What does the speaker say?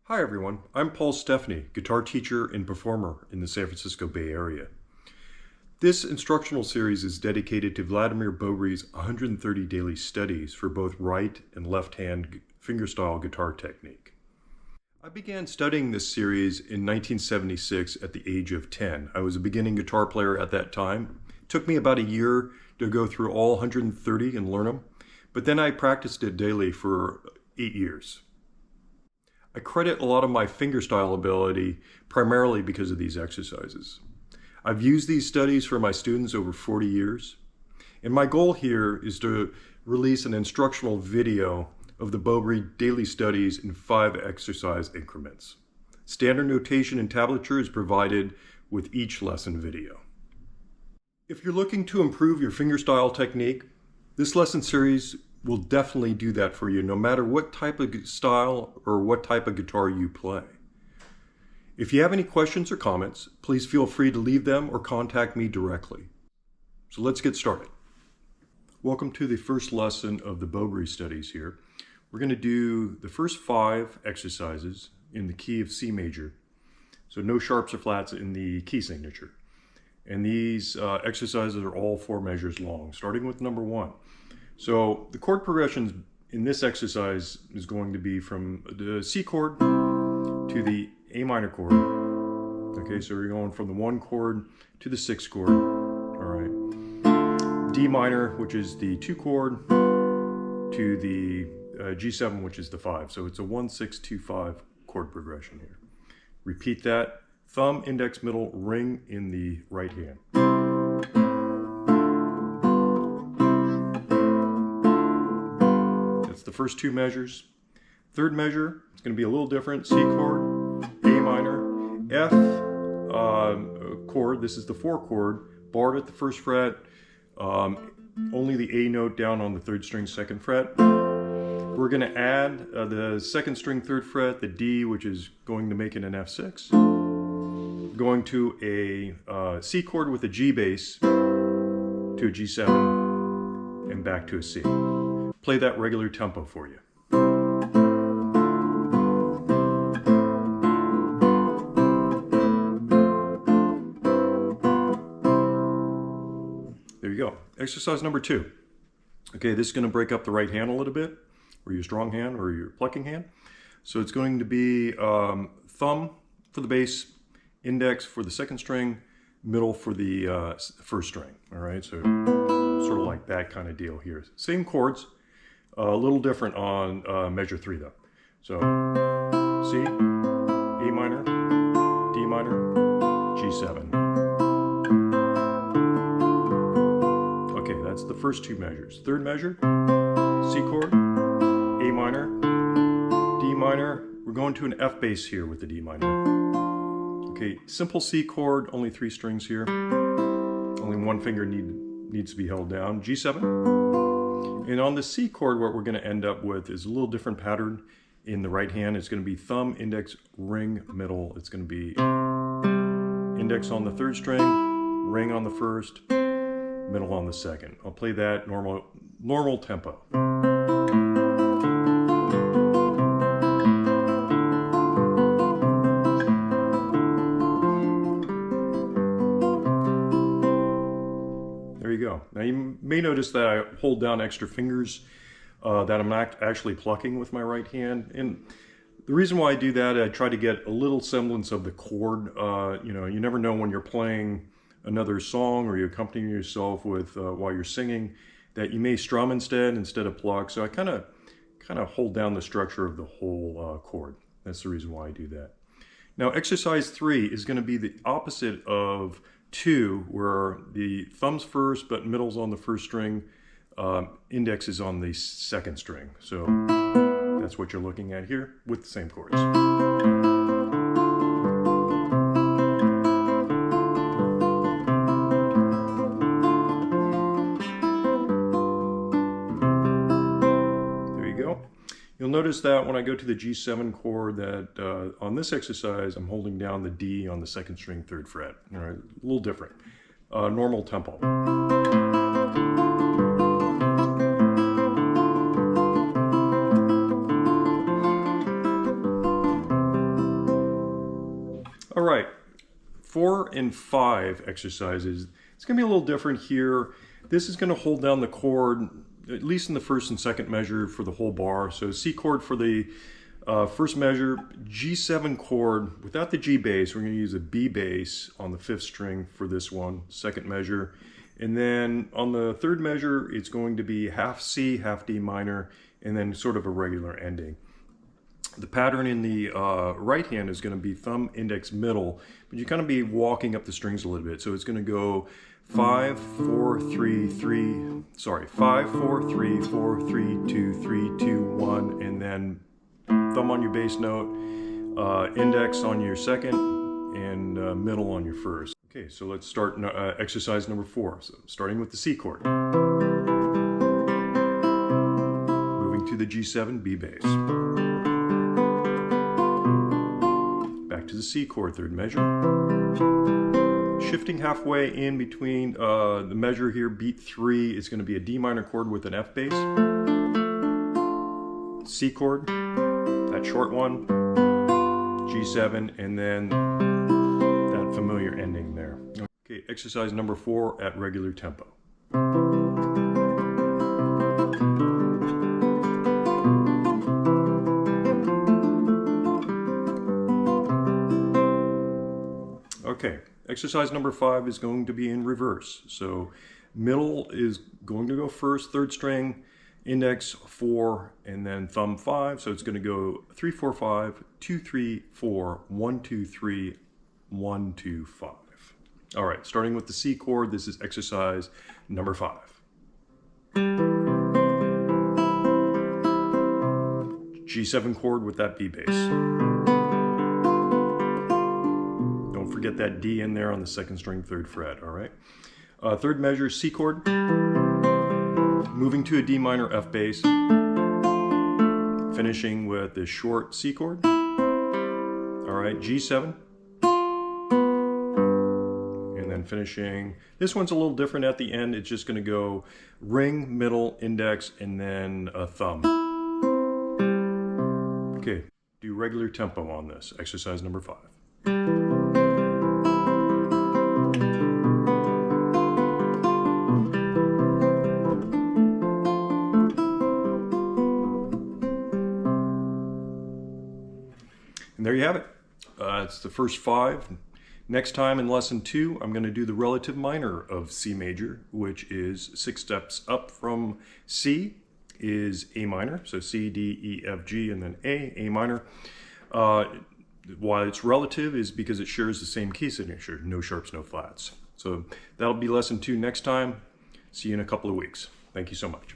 Hi everyone, I'm Paul Stefani, guitar teacher and performer in the San Francisco Bay Area. This instructional series is dedicated to Vladamir Bobri's 130 daily studies for both right and left-hand fingerstyle guitar technique. I began studying this series in 1976 at the age of 10. I was a beginning guitar player at that time. It took me about a year to go through all 130 and learn them, but then I practiced it daily for 8 years. I credit a lot of my fingerstyle ability primarily because of these exercises. I've used these studies for my students over 40 years, and my goal here is to release an instructional video of the Bobri daily studies in 5 exercise increments. Standard notation and tablature is provided with each lesson video. If you're looking to improve your fingerstyle technique, this lesson series will definitely do that for you, no matter what type of style or what type of guitar you play. If you have any questions or comments, please feel free to leave them or contact me directly. So let's get started. Welcome to the first lesson of the Bobri studies here. We're going to do the first 5 exercises in the key of C major. So no sharps or flats in the key signature. And these exercises are all 4 measures long, starting with number 1. So the chord progressions in this exercise is going to be from the C chord to the A minor chord. Okay, so we're going from the 1 chord to the 6 chord. All right. D minor, which is the 2 chord, to the G7, which is the 5. So it's a 1, 6, 2, 5 chord progression here. Repeat that. Thumb, index, middle, ring in the right hand. The first 2 measures. Third measure, it's going to be a little different. C chord, A minor, F chord, this is the 4 chord, barred at the 1st fret, only the A note down on the 3rd string 2nd fret. We're going to add the 2nd string 3rd fret, the D, which is going to make it an F6. Going to a C chord with a G bass to a G7 and back to a C. Play that regular tempo for you. There you go. Exercise number 2. Okay, this is going to break up the right hand a little bit, or your strong hand, or your plucking hand. So it's going to be thumb for the bass, index for the 2nd string, middle for the 1st string. All right, so sort of like that kind of deal here. Same chords. A little different on measure 3 though. So C, A minor, D minor, G7. Okay, that's the first 2 measures. Third measure, C chord, A minor, D minor. We're going to an F bass here with the D minor. Okay, simple C chord, only 3 strings here. Only 1 finger needs to be held down. G7. And on the C chord, what we're going to end up with is a little different pattern in the right hand. It's going to be thumb, index, ring, middle. It's going to be index on the 3rd string, ring on the 1st, middle on the 2nd. I'll play that normal tempo. Go. Now you may notice that I hold down extra fingers that I'm not actually plucking with my right hand, and the reason why I do that, I try to get a little semblance of the chord. You know, you never know when you're playing another song or you're accompanying yourself with while you're singing that you may strum instead of pluck. So I kind of hold down the structure of the whole chord. That's the reason why I do that. Now exercise 3 is going to be the opposite of 2, where the thumb's first but middle's on the 1st string, index is on the 2nd string. So that's what you're looking at here with the same chords. There you go. You'll notice that when I go to the G7 chord that on this exercise I'm holding down the D on the 2nd string 3rd fret. All right, a little different. Normal tempo. All right, 4 and 5 exercises. It's going to be a little different here. This is going to hold down the chord, at least in the first and second measure for the whole bar. So C chord for the first measure, G7 chord without the G bass. We're going to use a B bass on the 5th string for this one, second measure. And then on the third measure, it's going to be half C, half D minor, and then sort of a regular ending. The pattern in the right hand is going to be thumb, index, middle, but you kind of be walking up the strings a little bit. So it's going to go 5, 4, 3, 3, sorry, 5, 4, 3, 4, 3, 2, 3, 2, 1, and then thumb on your bass note, index on your second, and middle on your first. Okay, so let's start exercise number 4. So starting with the C chord. Moving to the G7 B bass. Back to the C chord, third measure. Shifting halfway in between the measure here, beat 3 is going to be a D minor chord with an F bass. C chord, that short one, G7, and then that familiar ending there. Okay, exercise number 4 at regular tempo. Okay, exercise number 5 is going to be in reverse. So middle is going to go first, third string, index 4, and then thumb 5. So it's going to go 3, 4, 5, 2, 3, 4, 1, 2, 3, 1, 2, 5. All right, starting with the C chord, this is exercise number 5. G7 chord with that B bass. Don't forget that D in there on the second string, third fret, all right? Third measure, C chord. Moving to a D minor F bass. Finishing with the short C chord. All right, G7. And then finishing, this one's a little different at the end. It's just going to go ring, middle, index, and then a thumb. Okay, do regular tempo on this, exercise number 5. And there you have it. It's the first 5. Next time in lesson 2, I'm going to do the relative minor of C major, which is 6 steps up from C is A minor. So C, D, E, F, G, and then A minor. Why it's relative is because it shares the same key signature, no sharps, no flats. So that'll be lesson 2 next time. See you in a couple of weeks. Thank you so much.